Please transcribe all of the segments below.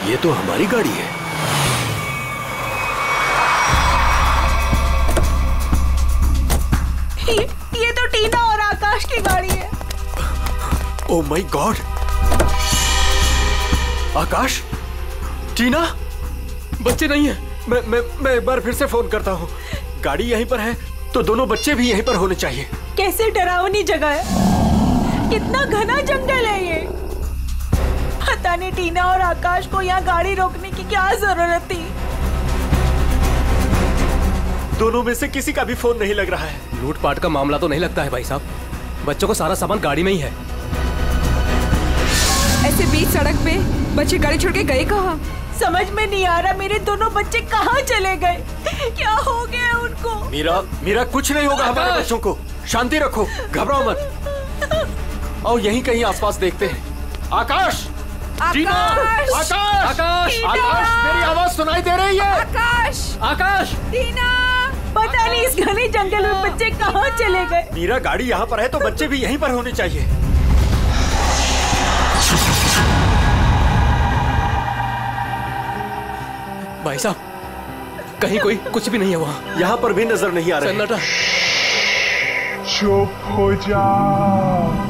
ये तो हमारी गाड़ी है। ये तो टीना और आकाश की गाड़ी है। Oh my God! आकाश, टीना, बच्चे नहीं है। मैं एक बार फिर से फोन करता हूँ। गाड़ी यहीं पर है तो दोनों बच्चे भी यहीं पर होने चाहिए। कैसे डरावनी जगह है, कितना घना जंगल है ये। पता नहीं टीना और आकाश को यहाँ गाड़ी रोकने की क्या जरूरत थी। दोनों में से किसी का भी फोन नहीं लग रहा है। लूटपाट का मामला तो नहीं लगता है भाई साहब। बच्चों को सारा सामान गाड़ी में ही है। ऐसे बीच सड़क पे बच्चे गाड़ी छोड़ के गए कहाँ? समझ में नहीं आ रहा मेरे दोनों बच्चे कहाँ चले गए, क्या हो गया उनको। मीरा कुछ नहीं होगा हमारे बच्चों को। शांति रखो, घबराओ मत। और यहीं कहीं आसपास देखते हैं। आकाश, टीना, आकाश, आकाश, आकाश, मेरी आवाज सुनाई दे रही है? आकाश, आकाश, टीना, पता नहीं इस घने जंगल में बच्चे कहाँ चले गए। मीरा, गाड़ी यहाँ पर है तो बच्चे भी यहीं पर होने चाहिए। भाई साहब, कहीं कोई कुछ भी नहीं है वहाँ। यहाँ पर भी नजर नहीं आ रहा है। सन्नाटा। चुप हो जाओ।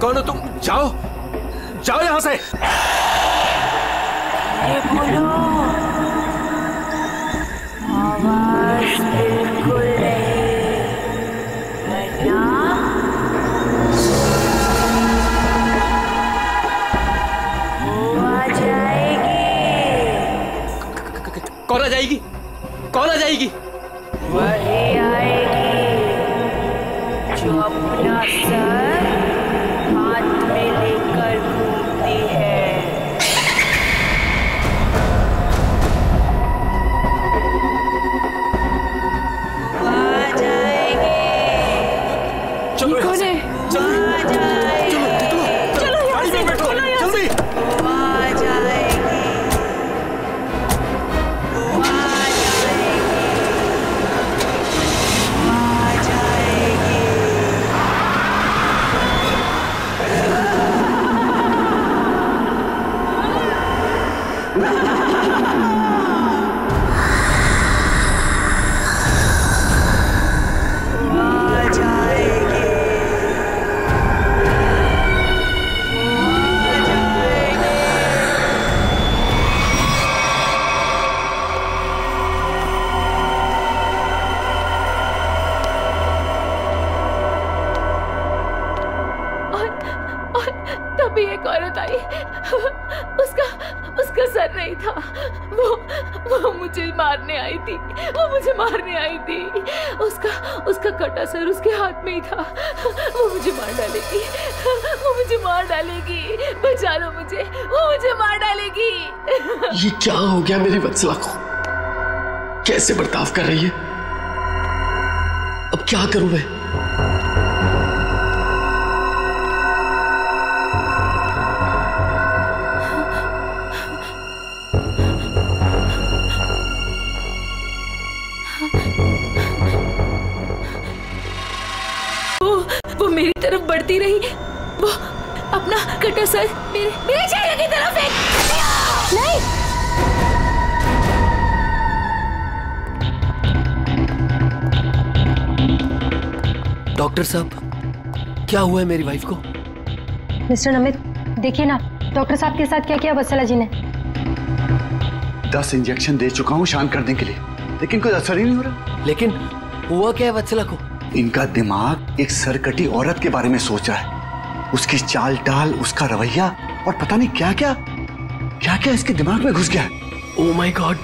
कौन हो तुम? जाओ जाओ यहाँ से। बोलो, आवाज बिल्कुल नहीं, वरना वो आ जाएगी। कौन आ जाएगी? कौन आ जाएगी? वही आएगी जो अपना सर हाथ में लेकर घूमती है। आ जाएगी। चलो कौन है? चलो गाड़ी में बैठो, जल्दी। आ जाएगी। तभी एक औरत आई, उसका सर नहीं था। वो मुझे मारने आई थी। वो मुझे मारने आई थी। उसका कटा सर उसके हाथ में ही था। वो मुझे मार डालेगी। वो मुझे मार डालेगी। बचा लो मुझे। वो मुझे मार डालेगी। ये क्या हो गया मेरी वत्सला को? कैसे बर्ताव कर रही है? अब क्या करूं मैं? वो मेरी तरफ बढ़ती रही। वो अपना कटा सर मेरे चेहरे की तरफ फेंक। नहीं, डॉक्टर साहब, क्या हुआ है मेरी वाइफ को? मिस्टर नमित, देखिए ना डॉक्टर साहब के साथ क्या किया वत्सला जी ने। 10 इंजेक्शन दे चुका हूँ शांत करने के लिए, लेकिन कोई असर ही नहीं हो रहा। लेकिन हुआ क्या है वत्सला को? इनका दिमाग एक सरकटी औरत के बारे में सोच रहा है। उसकी चाल टाल, उसका रवैया और पता नहीं क्या क्या इसके दिमाग में घुस गया है। Oh my God!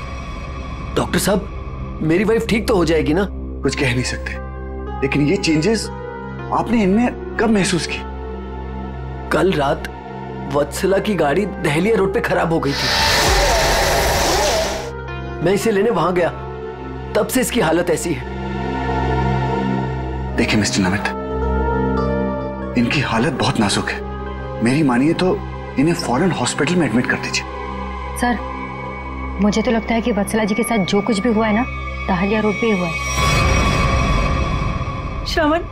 डॉक्टर साहब, मेरी वाइफ ठीक तो हो जाएगी ना? कुछ कह नहीं सकते। लेकिन ये चेंजेस आपने इनमें कब महसूस की? कल रात वत्सला की गाड़ी दहलिया रोड पे खराब हो गई थी। मैं इसे लेने वहां गया, तब से इसकी हालत ऐसी है। देखिए मिस्टर नमित, इनकी हालत बहुत नाजुक है। मेरी मानिए तो इन्हें फौरन हॉस्पिटल में एडमिट कर दीजिए। सर, मुझे तो लगता है कि वत्सला जी के साथ जो कुछ भी हुआ है ना, दहलिया रोड पे हुआ है। श्रवण,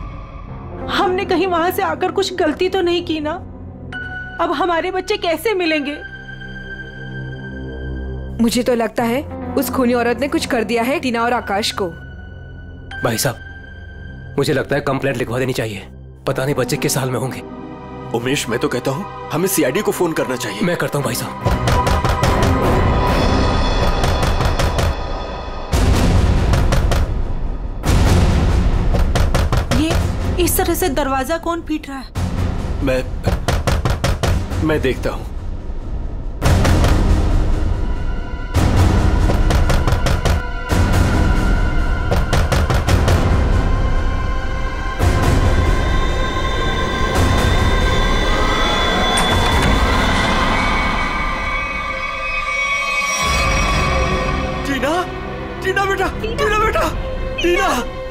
हमने कहीं वहां से आकर कुछ गलती तो नहीं की ना? अब हमारे बच्चे कैसे मिलेंगे? मुझे तो लगता है उस खूनी औरत ने कुछ कर दिया है टीना और आकाश को। भाई साहब, मुझे लगता है कंप्लेंट लिखवा देनी चाहिए। पता नहीं बच्चे किस हाल में होंगे। उमेश, मैं तो कहता हूँ हमें सीआईडी को फोन करना चाहिए। मैं करता हूँ भाई साहब। ये इस तरह से दरवाजा कौन पीट रहा है? मैं देखता हूँ।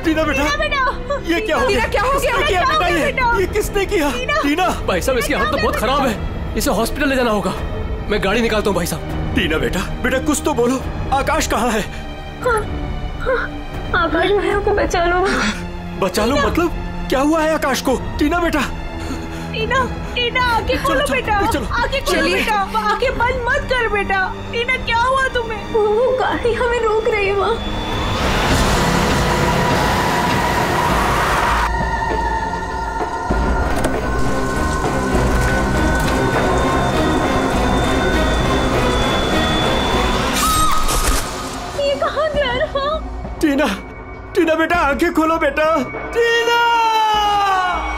टीना बेटा, ये क्या हो गया? क्या हो गया बेटा? ये किसने किया? टीना भाई साहब, इसकी हालत तो बहुत खराब है। इसे हॉस्पिटल ले जाना होगा। मैं गाड़ी निकालता हूँ भाई साहब। टीना बेटा कुछ तो बोलो। आकाश कहाँ है? आकाश भैया को बचा लो। बचा लो मतलब? क्या हुआ है आकाश को? टीना बेटा, टीना आंखें खोलो बेटा, आंखें खोलो बेटा, आंखें बंद मत कर बेटा। टीना क्या हुआ तुम्हें? वो गाड़ी हमें रोक रही है वहाँ। ये कहाँ जा रहा? टीना बेटा, आंखें खोलो बेटा। टीना,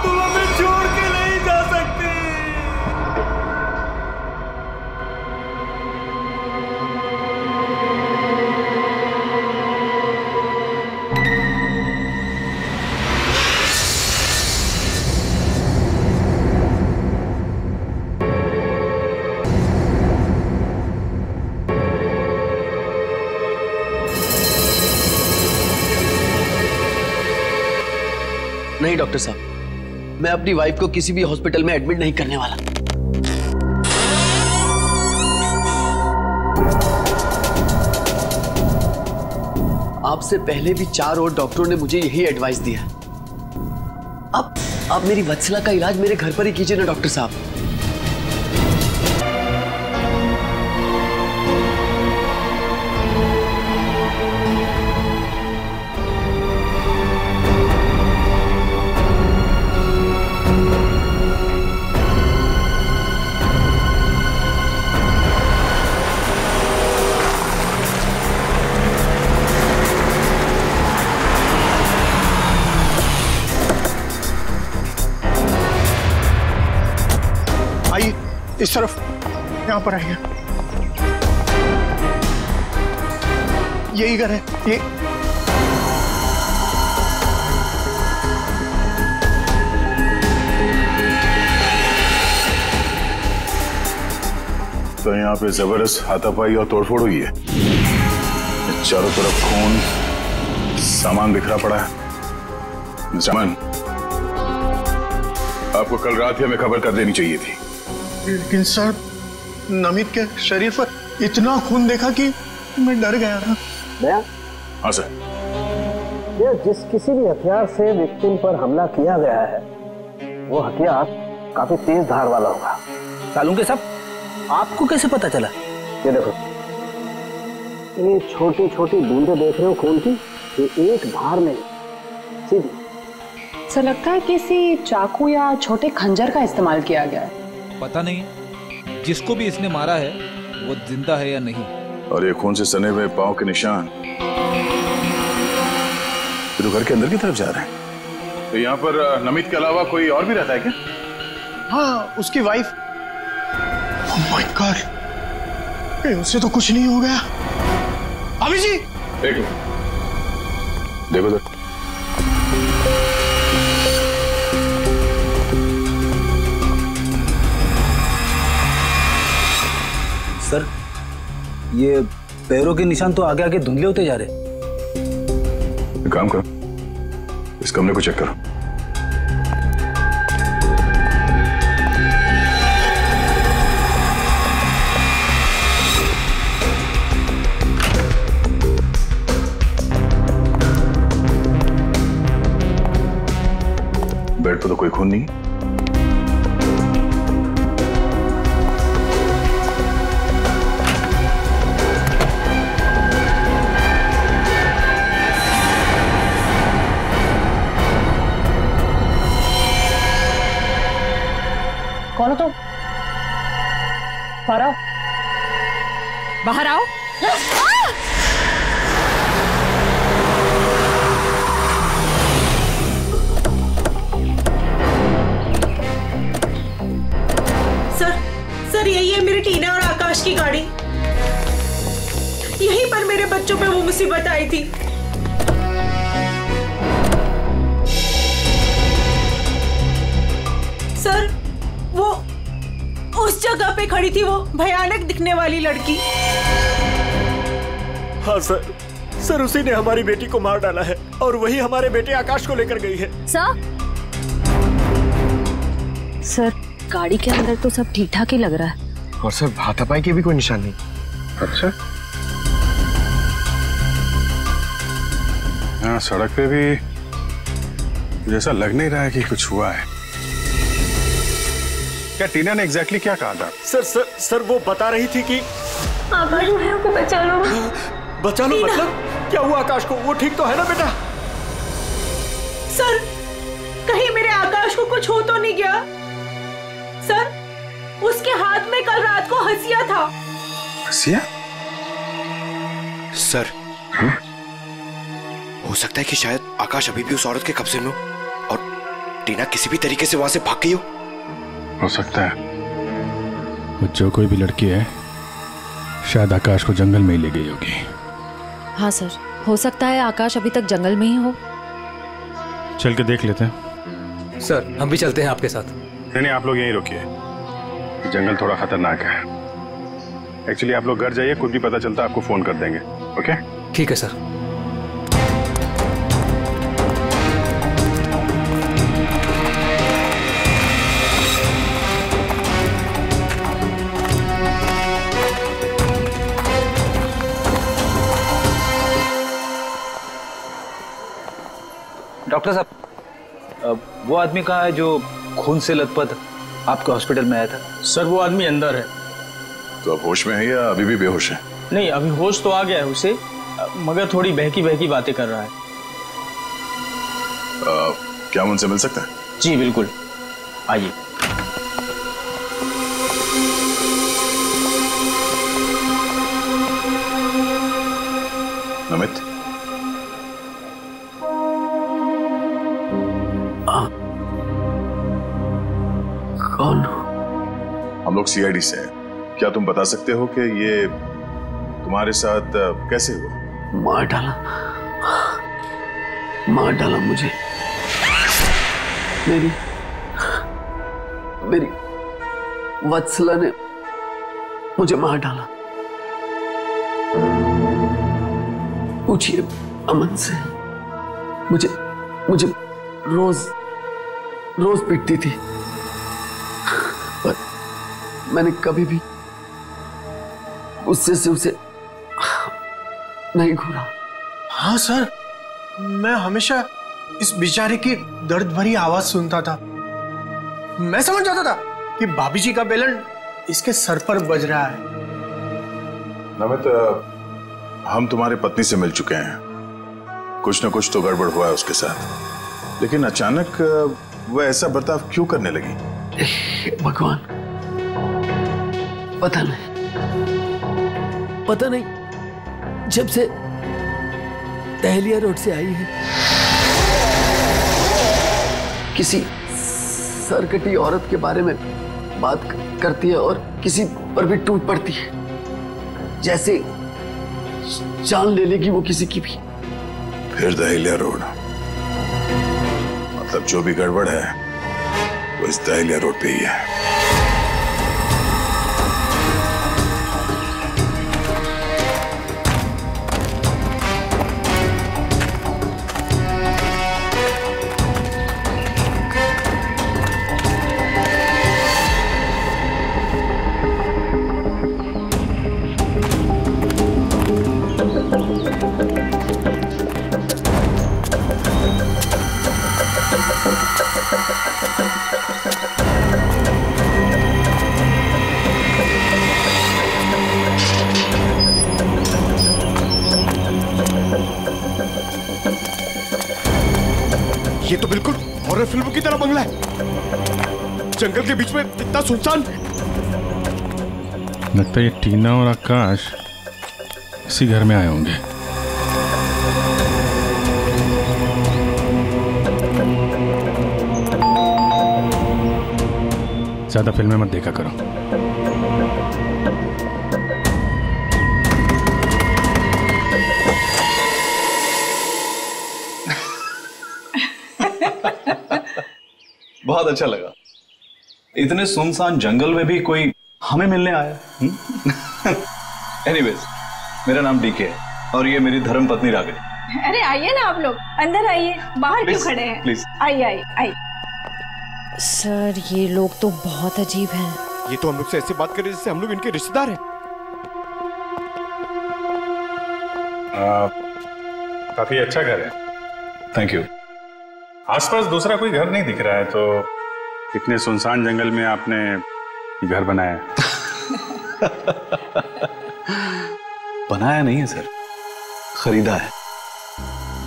तुम हमें छोड़ के नहीं जा सकती। नहीं डॉक्टर साहब, मैं अपनी वाइफ को किसी भी हॉस्पिटल में एडमिट नहीं करने वाला। आपसे पहले भी 4 और डॉक्टरों ने मुझे यही एडवाइस दिया है। अब मेरी वत्सला का इलाज मेरे घर पर ही कीजिए ना डॉक्टर साहब। इस तरफ, यहाँ पर आइए। यही घर है ये। तो यहाँ पे जबरदस्त हाथापाई और तोड़फोड़ हुई है। चारों तरफ खून, सामान बिखरा पड़ा है। सामान आपको कल रात ही हमें खबर कर देनी चाहिए थी। लेकिन सर, नमित के शरीर पर इतना खून देखा कि मैं डर गया था। हाँ सर। ये जिस किसी भी हथियार से विक्टिम पर हमला किया गया है, वो हथियार काफी तेज धार वाला होगा। सालुंके साहब, आपको कैसे पता चला? ये देखो, ये छोटी छोटी बूंदें देख रहे हो खून की, ये एक धार में सीधी। सर, लगता है किसी चाकू या छोटे खंजर का इस्तेमाल किया गया है। पता नहीं जिसको भी इसने मारा है वो जिंदा है या नहीं। और ये खून से सने हुए पांव के निशान तो घर के अंदर की तरफ जा रहे हैं। तो यहाँ पर नमित के अलावा कोई और भी रहता है क्या? हाँ, उसकी वाइफ। ओह माय गॉड, कहीं उससे तो कुछ नहीं हो गया। अभी जी देखो तो सर, ये पैरों के निशान तो आगे आगे धुंधले होते जा रहे। एक काम करो, इस कमरे को चेक करो। बेड पर तो कोई खून नहीं। कौन हो तुम? बाहर आओ। बाहर आओ। सर यही है मेरी टीना और आकाश की गाड़ी। यहीं पर मेरे बच्चों पे वो मुसीबत आई थी। सर वो उस जगह पे खड़ी थी वो भयानक दिखने वाली लड़की। हाँ सर उसी ने हमारी बेटी को मार डाला है और वही हमारे बेटे आकाश को लेकर गई है। सर गाड़ी के अंदर तो सब ठीक ठाक ही लग रहा है। और सर हाथापाई के भी कोई निशान नहीं। अच्छा, यहाँ सड़क पे भी जैसा लग नहीं रहा है कि कुछ हुआ है। क्या टीना ने एग्जैक्टली क्या कहा था? सर वो बता रही थी कि आकाश को बचा लो। बचा लो मतलब क्या हुआ आकाश को? वो ठीक तो है ना बेटा? सर कहीं मेरे आकाश को कुछ हो तो नहीं गया? सर उसके हाथ में कल रात को हंसिया था। हंसिया? सर हो सकता है कि शायद आकाश अभी भी उस औरत के कब्जे में हो और टीना किसी भी तरीके से वहां से भाग गई हो सकता है। वो जो कोई भी लड़की है शायद आकाश को जंगल में ही ले गई होगी। हाँ सर, हो सकता है आकाश अभी तक जंगल में ही हो। चल के देख लेते हैं। सर हम भी चलते हैं आपके साथ। नहीं, आप लोग यहीं रुकिए, जंगल थोड़ा खतरनाक है। एक्चुअली आप लोग घर जाइए, कुछ भी पता चलता आपको फोन कर देंगे। ओके? ठीक है सर। डॉक्टर साहब, वो आदमी कहाँ है जो खून से लथपथ आपके हॉस्पिटल में आया था? सर वो आदमी अंदर है। तो अब होश में है या अभी भी बेहोश है? नहीं, अभी होश तो आ गया है उसे, मगर थोड़ी बहकी बहकी बातें कर रहा है। क्या हम उनसे मिल सकते हैं? जी बिल्कुल, आइए। नमित, कौन? हम लोग सीआईडी से हैं। क्या तुम बता सकते हो कि ये तुम्हारे साथ कैसे हुआ? मार डाला मुझे। मेरी वत्सला ने मुझे मार डाला। पूछिए अमन से। मुझे रोज पीटती थी, पर मैंने कभी भी गुस्से से उसे नहीं घूरा। हाँ सर, मैं हमेशा इस बेचारे की दर्द भरी आवाज सुनता था। मैं समझ जाता था कि भाभी जी का बेलन इसके सर पर बज रहा है। नमित, हम तुम्हारी पत्नी से मिल चुके हैं। कुछ न कुछ तो गड़बड़ हुआ है उसके साथ, लेकिन अचानक वह ऐसा बर्ताव क्यों करने लगी? भगवान, पता नहीं जब से दहलिया रोड से आई है, किसी सरकटी औरत के बारे में बात करती है और किसी पर भी टूट पड़ती है, जैसे जान ले लेगी वो किसी की भी। फिर दहलिया रोड, मतलब जो भी गड़बड़ है वो इस दहलिया रोड पे ही है। ये तो बिल्कुल हॉरर फिल्म की तरह बंगला है, जंगल के बीच में इतना सुनसान। लगता है ये टीना और आकाश इसी घर में आए होंगे। ज्यादा फिल्में मत देखा करो। बहुत अच्छा लगा, इतने सुनसान जंगल में भी कोई हमें मिलने आया। एनीवेज, मेरा नाम डीके है और ये मेरी धर्म पत्नी रागिनी। अरे आइए ना आप लोग, अंदर आइए, बाहर क्यों खड़े हैं? प्लीज आइए आइए आइए। सर ये लोग तो बहुत अजीब हैं। ये तो हम लोग से ऐसे बात कर रहे जैसे हम लोग इनके रिश्तेदार हैं। काफी अच्छा घर है। Thank you. आसपास दूसरा कोई घर नहीं दिख रहा है, तो इतने सुनसान जंगल में आपने ये घर बनाया? बनाया नहीं है सर, खरीदा है।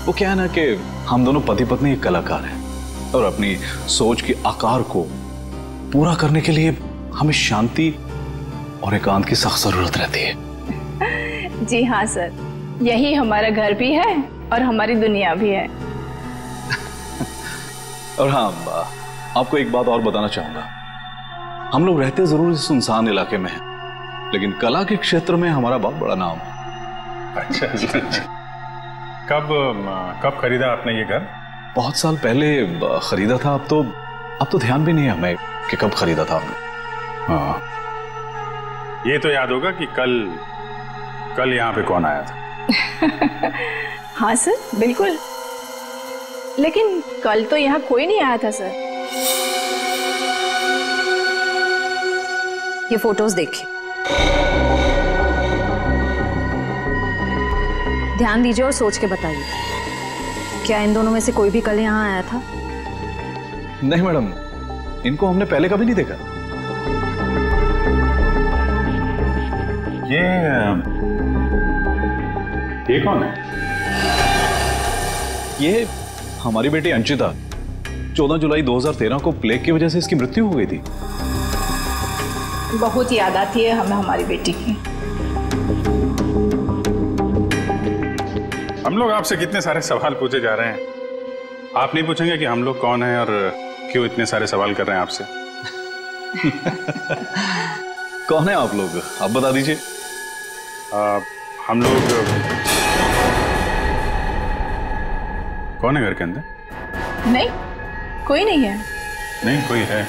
वो क्या है ना कि हम दोनों पति पत्नी एक कलाकार हैं और अपनी सोच के आकार को पूरा करने के लिए हमें शांति और एकांत की सख्त जरूरत रहती है। जी हाँ सर, यही हमारा घर भी है और हमारी दुनिया भी है। और हाँ, आपको एक बात और बताना चाहूंगा। हम लोग रहते जरूर इस सुनसान इलाके में हैं, लेकिन कला के क्षेत्र में हमारा बहुत बड़ा नाम है। अच्छा जी। कब खरीदा आपने ये घर? बहुत साल पहले खरीदा था। अब तो ध्यान भी नहीं है हमें कि कब खरीदा था हमने। हाँ, ये तो याद होगा कि कल यहाँ पे कौन आया था? हाँ सर, बिल्कुल। लेकिन कल तो यहाँ कोई नहीं आया था सर। ये फोटोज देखिए, ध्यान दीजिए और सोच के बताइए, क्या इन दोनों में से कोई भी कल यहाँ आया था? नहीं मैडम, इनको हमने पहले कभी नहीं देखा। ये कौन है? ये हमारी बेटी अंशिता। 14 जुलाई 2013 को प्लेग की वजह से इसकी मृत्यु हो गई थी। बहुत याद आती है हमें हमारी बेटी की। हम लोग आपसे कितने सारे सवाल पूछे जा रहे हैं, आप नहीं पूछेंगे कि हम लोग कौन हैं और क्यों इतने सारे सवाल कर रहे हैं आपसे? कौन है आप लोग, आप बता दीजिए। हम लोग कौन है घर के अंदर? नहीं, कोई नहीं है। नहीं, कोई है।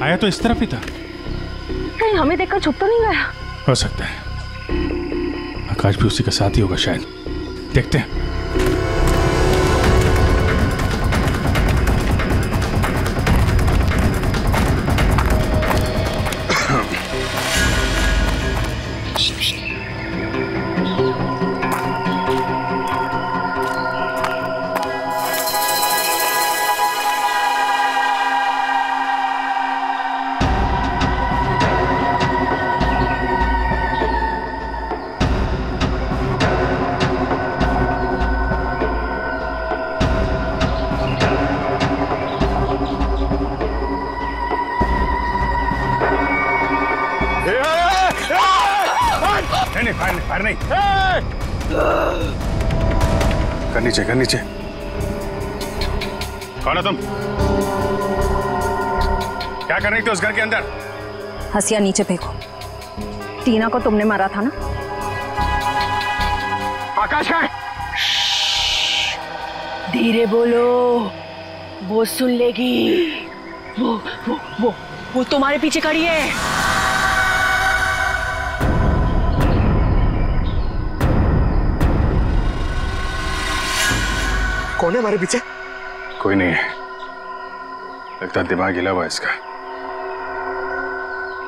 आया तो इस तरफ ही था। कहीं हमें देखकर छुप तो नहीं गया? हो सकता है आकाश भी उसी का साथ ही होगा शायद। देखते हैं। फायर नहीं। कर नीचे। कौन है तुम? क्या कर रही थी उस घर के अंदर? हसिया नीचे फेंको। टीना को तुमने मारा था ना? आकाश का? धीरे बोलो, वो सुन लेगी। वो तुम्हारे पीछे खड़ी है। कौन है हमारे पीछे? कोई नहीं है, लगता है दिमाग हिला हुआ इसका।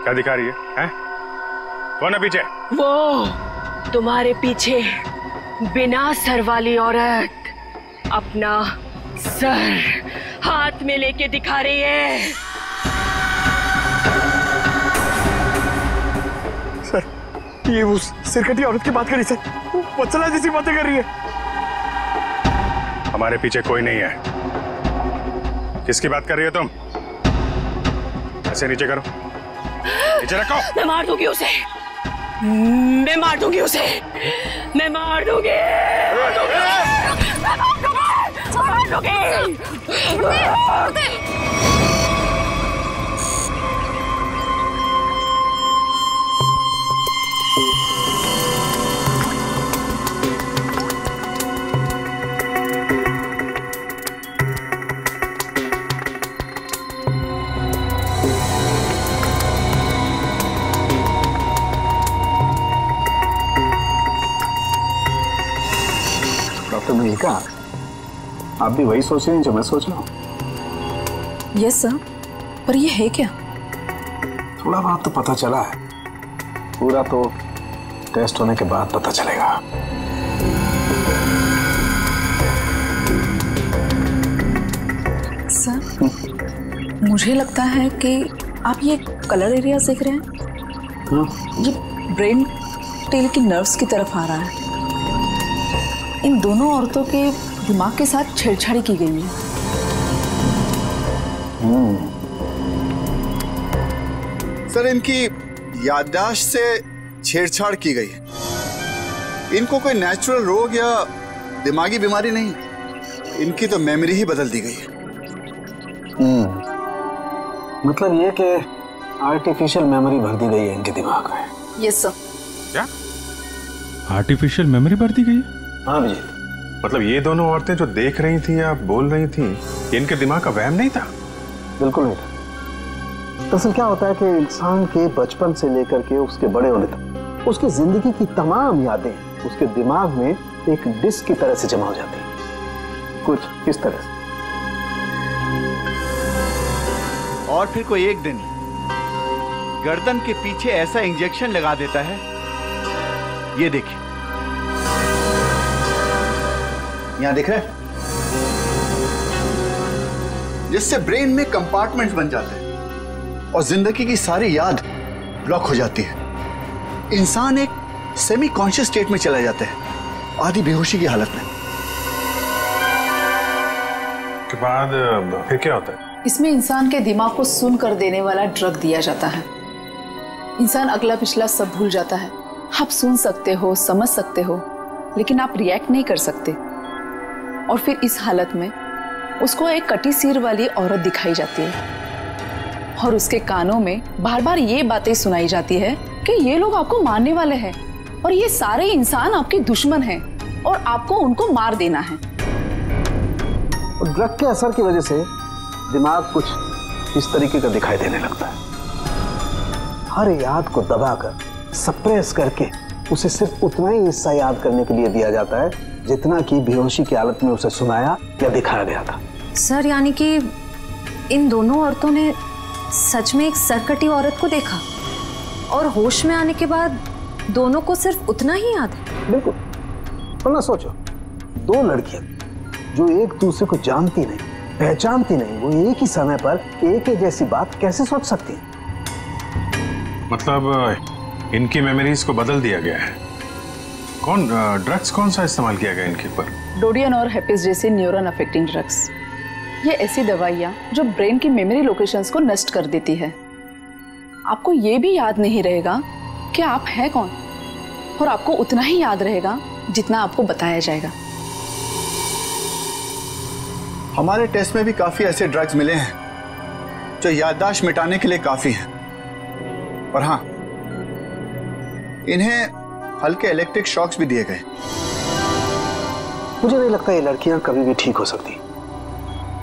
क्या दिखा रही है? कौन है पीछे? वो तुम्हारे पीछे बिना सर वाली औरत अपना सर हाथ में लेके दिखा रही है। सर, ये उस सिरकटी औरत की बात कर रही सर, वत्सला जैसी बातें कर रही है। हमारे पीछे कोई नहीं है। किसकी बात कर रही हो तुम? ऐसे नीचे करो, नीचे रखो। मैं मार दूंगी उसे, मैं मार दूंगी उसे, मैं मार दूंगी। डॉक्टर मल्लिका, आप भी वही सोच रहे हैं जो मैं सोच रहा हूँ? यस सर, पर ये है क्या? थोड़ा बहुत तो पता चला है, पूरा तो टेस्ट होने के बाद पता चलेगा। सर, मुझे लगता है कि आप ये कलर एरिया देख रहे हैं, ये ब्रेन टेल की नर्व्स की तरफ आ रहा है। इन दोनों औरतों के दिमाग के साथ छेड़छाड़ी की गई है। सर, इनकी याददाश्त से छेड़छाड़ की गई है। इनको कोई नेचुरल रोग या दिमागी बीमारी नहीं, इनकी तो मेमोरी ही बदल दी गई है। मतलब ये कि आर्टिफिशियल मेमोरी भर दी गई है इनके दिमाग में। Yes sir. क्या आर्टिफिशियल मेमोरी भर दी गई है? हाँ जी। मतलब ये दोनों औरतें जो देख रही थी या बोल रही थी, ये इनके दिमाग का वहम नहीं था? बिल्कुल नहीं था। दरअसल क्या होता है कि इंसान के बचपन से लेकर के उसके बड़े होने तक उसकी जिंदगी की तमाम यादें उसके दिमाग में एक डिस्क की तरह से जमा हो जाती हैं, कुछ इस तरह से। और फिर कोई एक दिन गर्दन के पीछे ऐसा इंजेक्शन लगा देता है, ये देखिए, यहां दिख रहा है, जिससे ब्रेन में कंपार्टमेंट बन जाते हैं और जिंदगी की सारी याद ब्लॉक हो जाती है। इंसान एक सेमी कॉन्शियस स्टेट में चला जाता है, आधी बेहोशी की हालत में। के बाद फिर क्या होता है? इसमें इंसान के दिमाग को सुन कर देने वाला ड्रग दिया जाता है। इंसान अगला पिछला सब भूल जाता है। आप सुन सकते हो, समझ सकते हो, लेकिन आप रिएक्ट नहीं कर सकते। और फिर इस हालत में उसको एक कटी सिर वाली औरत दिखाई जाती है और उसके कानों में बार बार ये बातें सुनाई जाती है कि ये लोग आपको मारने वाले हैं और ये सारे इंसान आपके दुश्मन हैं और आपको उनको मार देना है। और ड्रग के असर की वजह से दिमाग कुछ इस तरीके का दिखाई देने लगता है। हर याद को दबाकर, सप्रेस करके उसे सिर्फ उतना ही हिस्सा याद करने के लिए दिया जाता है जितना कि बेहोशी की हालत में उसे सुनाया या दिखाया गया था। सर, यानी कि इन दोनों औरतों ने सच में एक सरकटी औरत को देखा और होश में आने के बाद दोनों को सिर्फ उतना ही याद है? बिल्कुल। वरना सोचो, दो लड़कियां जो एक दूसरे को जानती नहीं, पहचानती नहीं, वो एक ही समय पर एक ही जैसी बात कैसे सोच सकती हैं? मतलब इनकी मेमोरीज को बदल दिया गया है। ड्रग्स कौन सा इस्तेमाल किया गया इनके ऊपर? डोडियन और हेपिस जैसे न्यूरॉन अफेक्टिंग ड्रग्स। ये ऐसी दवाइयाँ जो ब्रेन की मेमोरी लोकेशंस को नष्ट कर देती है। आपको ये भी याद नहीं रहेगा कि आप हैं कौन, और आपको उतना ही याद रहेगा जितना आपको बताया जाएगा। हमारे टेस्ट में भी काफी ऐसे ड्रग्स मिले हैं जो याददाश्त मिटाने के लिए काफी हैं। और हाँ, इन्हें हल्के इलेक्ट्रिक शॉक्स भी दिए गए। मुझे नहीं लगता ये लड़कियां कभी भी ठीक हो सकती,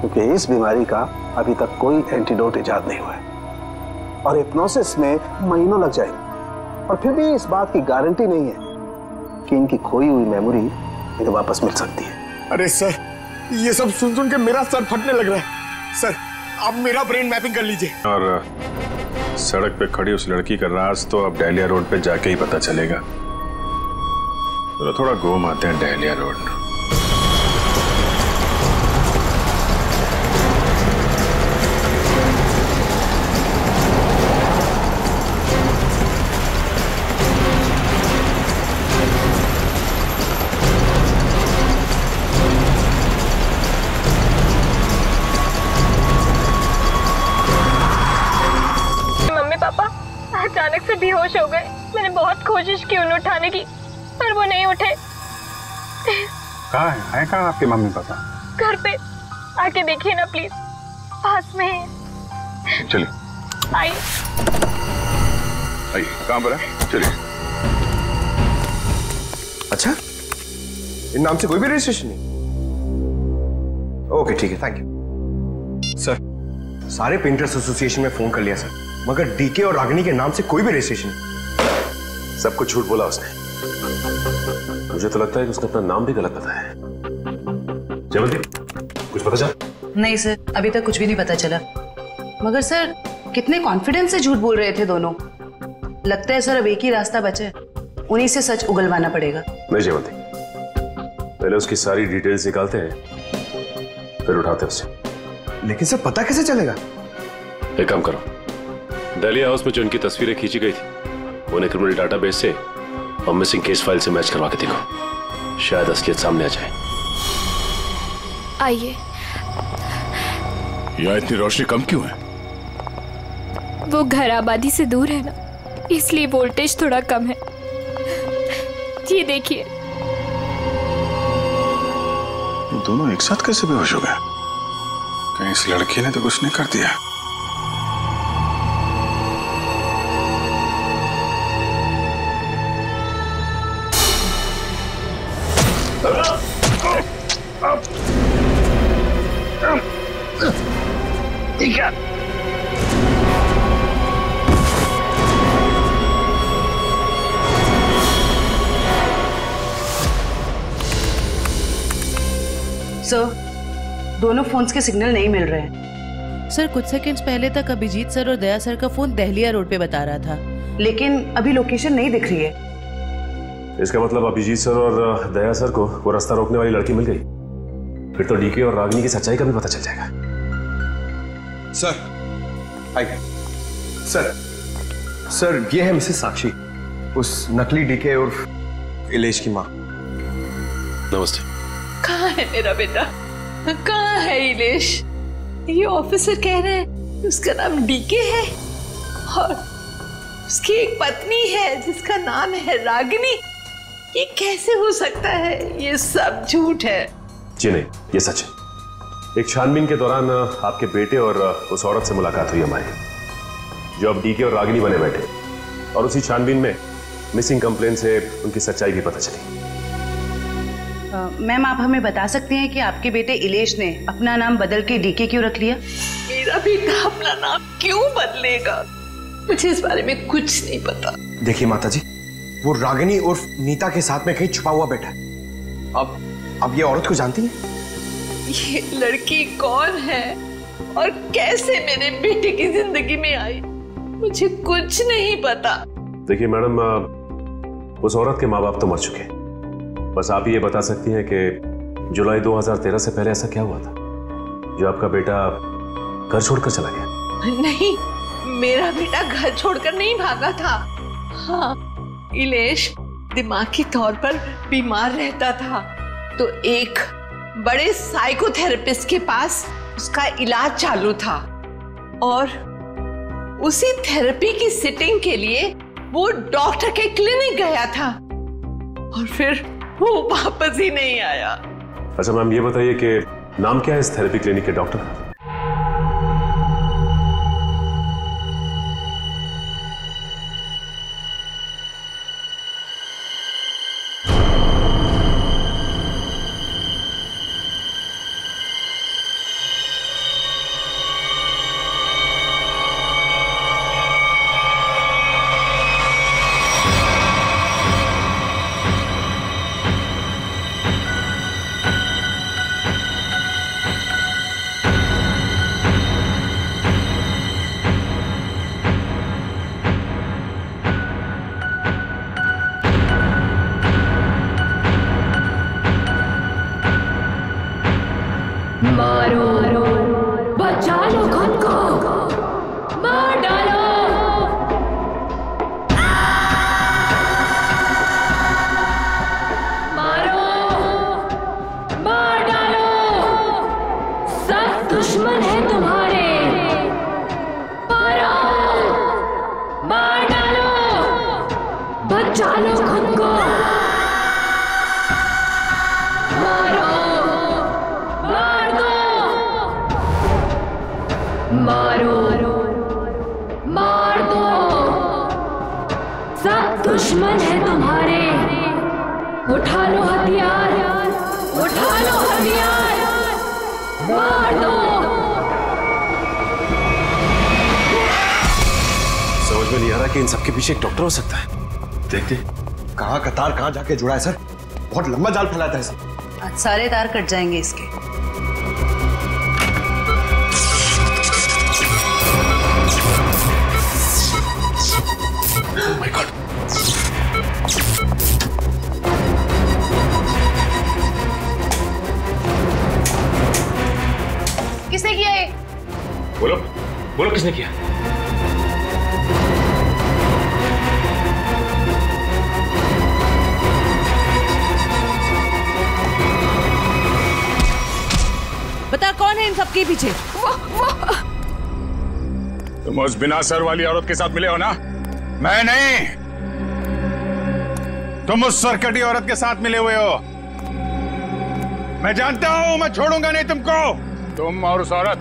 क्योंकि इस बीमारी का अभी तक कोई एंटीडोट इजाद नहीं हुआ है और हिप्नोसिस में महीनों लग जाएंगे। और फिर भी इस बात की गारंटी नहीं है कि इनकी खोई हुई मेमोरी इन्हें वापस मिल सकती है। अरे सर, ये सब सुन सुन के मेरा सर फटने लग रहा है। सर आप मेरा ब्रेन मैपिंग कर लीजिए। और सड़क पे खड़ी उस लड़की का राज तो अब डहलिया रोड पे जाके ही पता चलेगा। तो थोड़ा घूम आते हैं डहलिया रोड। अचानक से बेहोश हो गए। मैंने बहुत कोशिश की उन्हें उठाने की, पर वो नहीं उठे। कहाँ है कहाँ आपके मम्मी पापा? घर पे आके देखिए ना प्लीज, पास में है। चलिए आइए कहाँ पर है? चलिए। अच्छा, इन नाम से कोई भी रजिस्ट्रेशन नहीं? ओके ठीक है, थैंक यू सर। सारे पेंटर्स एसोसिएशन में फोन कर लिया सर, मगर डीके और रागिनी के नाम से कोई भी रजिस्ट्रेशन नहीं। सब कुछ झूठ बोला उसने। मुझे तो लगता है कि उसने अपना नाम भी गलत बताया है। जयवंती, कुछ पता चला? नहीं सर, अभी तक कुछ भी नहीं पता चला। मगर सर कितने कॉन्फिडेंस से झूठ बोल रहे थे दोनों। लगता है सर अब एक ही रास्ता बचा है, उन्हीं से सच उगलवाना पड़ेगा। नहीं जयवंती, पहले उसकी सारी डिटेल्स निकालते हैं, फिर उठाते हैं उसे। लेकिन सर पता कैसे चलेगा? एक काम करो, डहलिया हाउस में जो उनकी तस्वीरें खींची गई थी उन्हें क्रिमिनल डाटाबेस से और मिसिंग केस फाइल से मैच करवा के देखो, शायद असलियत सामने आ जाए। आइए। यहाँ इतनी रोशनी कम क्यों है? वो घर आबादी से दूर है ना, इसलिए वोल्टेज थोड़ा कम है। ये देखिए। दोनों एक साथ कैसे बेहोश हो गए? कहीं इस लड़की ने तो कुछ नहीं कर दिया? ठीक है। सर, दोनों फोन्स के सिग्नल नहीं मिल रहे हैं। सर कुछ सेकंड्स पहले तक अभिजीत सर और दया सर का फोन दहलिया रोड पे बता रहा था, लेकिन अभी लोकेशन नहीं दिख रही है। इसका मतलब अभिजीत सर और दया सर को वो रास्ता रोकने वाली लड़की मिल गई। फिर तो डीके और रागिनी की सच्चाई का भी पता चल जाएगा। सर आइए। सर ये है मिसेस साक्षी, उस नकली डीके और इलेश की माँ। नमस्ते। कहाँ है मेरा बेटा? कहाँ है इलेश? ये ऑफिसर कह रहे हैं उसका नाम डीके है और उसकी एक पत्नी है जिसका नाम है रागिनी। ये कैसे हो सकता है? ये सब झूठ है। जी नहीं, ये सच है। एक छानबीन के दौरान आपके बेटे और उस औरत से मुलाकात हुई हमारी, जो अब डीके और रागिनी बने बैठे, और उसी छानबीन में मिसिंग कंप्लेन से उनकी सच्चाई भी पता चली। मैम आप हमें बता सकते हैं कि आपके बेटे इलेश ने अपना नाम बदल के डीके क्यों रख लिया? मेरा बेटा अपना नाम क्यों बदलेगा? मुझे इस बारे में कुछ नहीं पता। देखिए माताजी, वो रागिनी और नीता के साथ में कहीं छुपा हुआ बैठा है। अब ये औरत को जानती है? ये लड़की कौन है और कैसे मेरे बेटे की जिंदगी में आई, मुझे कुछ नहीं पता। देखिए मैडम, उस औरत के माँ बाप तो मर चुके हैं। बस आप ये बता सकती हैं कि जुलाई 2013 से पहले ऐसा क्या हुआ था जो आपका बेटा घर छोड़कर चला गया? नहीं, मेरा बेटा घर छोड़कर नहीं भागा था। हाँ, इलेश दिमागी तौर पर बीमार रहता था, तो एक बड़े साइकोथेरेपिस्ट के पास उसका इलाज चालू था और उसी थेरेपी की सिटिंग के लिए वो डॉक्टर के क्लिनिक गया था और फिर वो वापस ही नहीं आया। अच्छा मैम, ये बताइए कि नाम क्या है इस थेरेपी क्लिनिक के डॉक्टर का? बचा लो खुद को। मारो, मार दो, मारो, मार दो। सब दुश्मन है तुम्हारे। उठा लो हथियार, उठा लो हथियार, मार दो। समझ में नहीं आ रहा कि इन सबके पीछे एक डॉक्टर हो सकता है। देखते कहाँ का तार कहाँ जाके जुड़ा है सर। बहुत लंबा जाल फैलाता है सर। आज सारे तार कट जाएंगे इसके। Oh my God! किसने किया ये? बोलो, बोलो किसने किया? बता कौन है इन सबके पीछे? तुम उस बिना सर वाली औरत के साथ मिले हो ना? मैं नहीं, तुम उस सरकटी औरत के साथ मिले हुए हो। मैं जानता हूं, मैं छोड़ूंगा नहीं तुमको। तुम और उस औरत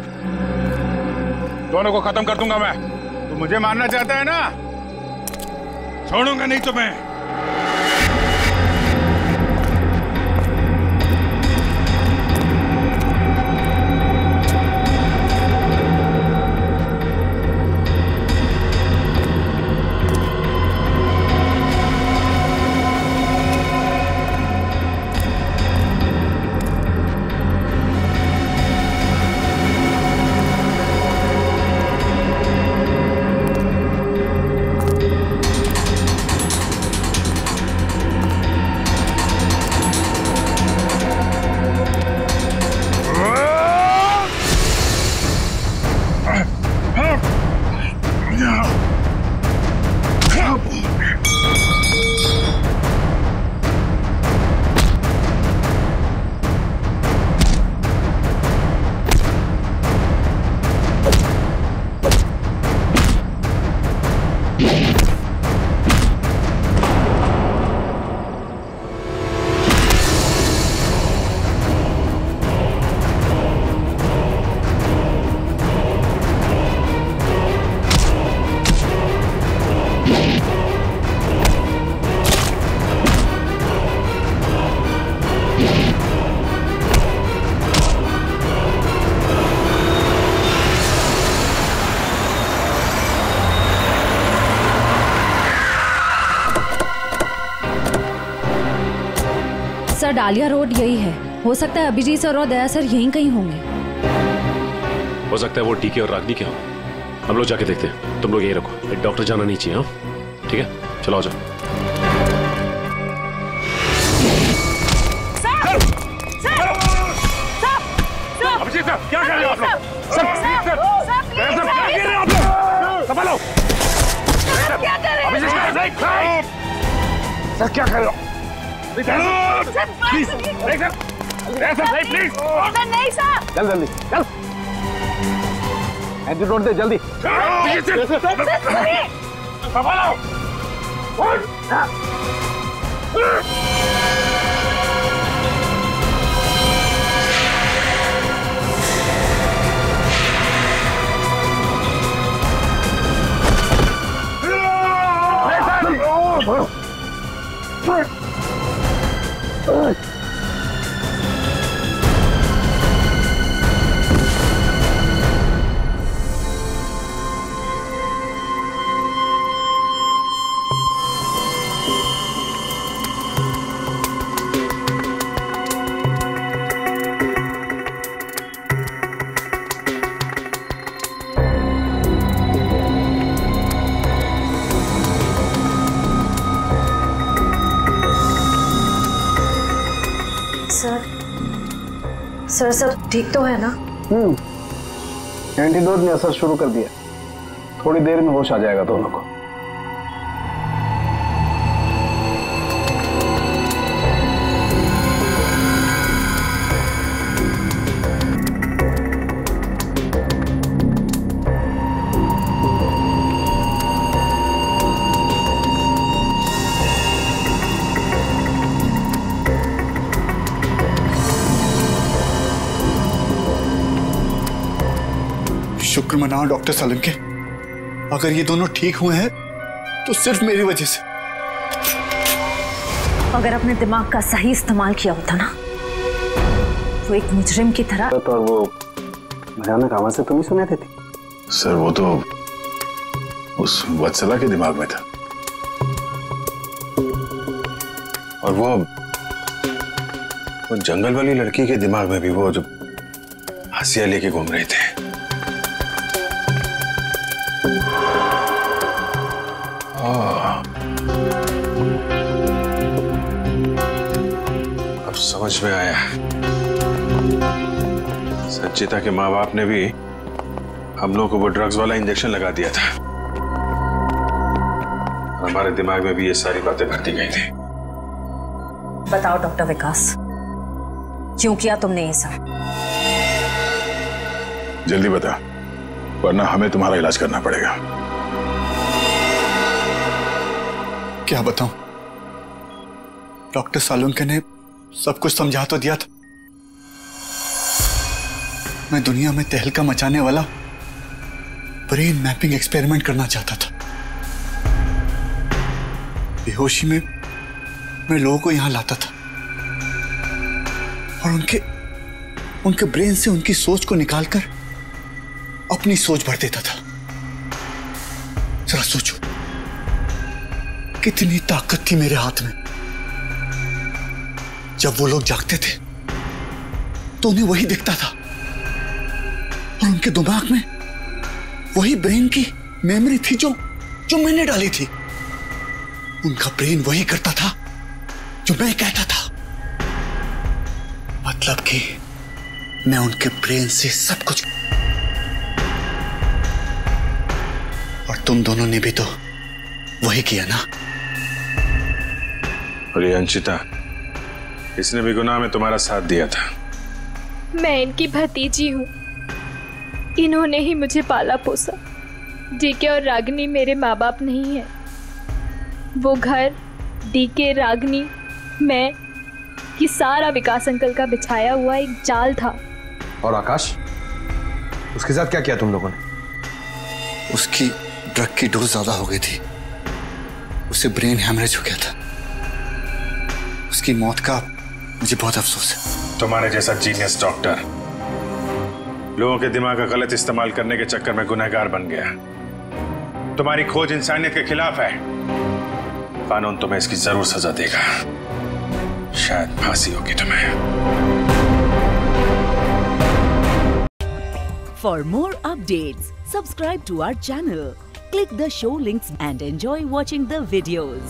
दोनों को खत्म कर दूंगा मैं। तुम मुझे मारना चाहता है ना? छोड़ूंगा नहीं तुम्हें। सर डालिया रोड यही है। हो सकता है अभिजीत सर और दया सर यहीं कहीं होंगे। हो सकता है वो डीके और रागनी के हो। हम लोग जाके देखते हैं। तुम लोग यहीं रखो, एक डॉक्टर जाना नहीं चाहिए। हाँ ठीक है, चलो आ जाओ। अभिजीत सर, क्या कर रहे हो आप लोग? सर, क्या कर रहे हो आप लोग? संभालो। क्या कर रहे हो? अभिजीत सर, क्या कर रहे हो? Please, please. नहीं सर। चल जल्दी, चल। एंटीडोट दे जल्दी। संभालो। सर सब ठीक तो है ना? एंटीडोट ने असर शुरू कर दिया। थोड़ी देर में होश आ जाएगा दोनों को। शुक्र मनाओ डॉक्टर सालुंके, अगर ये दोनों ठीक हुए हैं तो सिर्फ मेरी वजह से। अगर अपने दिमाग का सही इस्तेमाल किया होता ना, वो एक मुजरिम की तरह। तो वो भयानक आवाज से तुम ही सुने देती। सर वो तो उस वत्सला के दिमाग में था, और वो जंगल वाली लड़की के दिमाग में भी, वो जो हंसिया लेके घूम रहे थे। अब समझ में आया, संचिता के माँ बाप ने भी हम लोगों को वो ड्रग्स वाला इंजेक्शन लगा दिया था। हमारे दिमाग में भी ये सारी बातें भरती गई थी। बताओ डॉक्टर विकास, क्यों किया तुमने ये सब? जल्दी बता, वरना हमें तुम्हारा इलाज करना पड़ेगा। क्या बताऊं, डॉक्टर सालुंके ने सब कुछ समझा तो दिया था। मैं दुनिया में तहलका मचाने वाला ब्रेन मैपिंग एक्सपेरिमेंट करना चाहता था। बेहोशी में मैं लोगों को यहां लाता था और उनके ब्रेन से उनकी सोच को निकालकर अपनी सोच भर देता था। जरा सोचो, कितनी ताकत थी मेरे हाथ में। जब वो लोग जागते थे तो उन्हें वही दिखता था, और उनके दिमाग में वही ब्रेन की मेमोरी थी जो मैंने डाली थी। उनका ब्रेन वही करता था जो मैं कहता था। मतलब कि मैं उनके ब्रेन से सब कुछ। और तुम दोनों ने भी तो वही किया ना। और ये अंशिता, इसने भी गुनाह में तुम्हारा साथ दिया था। मैं इनकी भतीजी हूँ, इन्होंने ही मुझे पाला पोसा। डीके और रागिनी मेरे माँ बाप नहीं है। वो घर, डीके, रागिनी, मैं, ये सारा विकास अंकल का बिछाया हुआ एक जाल था। और आकाश, उसके साथ क्या किया तुम लोगों ने? उसकी ड्रग की डोज ज्यादा हो गई थी, उसे ब्रेन हैमरेज हो गया था। उसकी मौत का मुझे बहुत अफसोस है। तुम्हारे जैसा जीनियस डॉक्टर लोगों के दिमाग का गलत इस्तेमाल करने के चक्कर में गुनहगार बन गया। तुम्हारी खोज इंसानियत के खिलाफ है। कानून तुम्हें इसकी जरूर सजा देगा, शायद फांसी होगी तुम्हें। For more updates, subscribe to our channel, click the show links and enjoy watching the videos.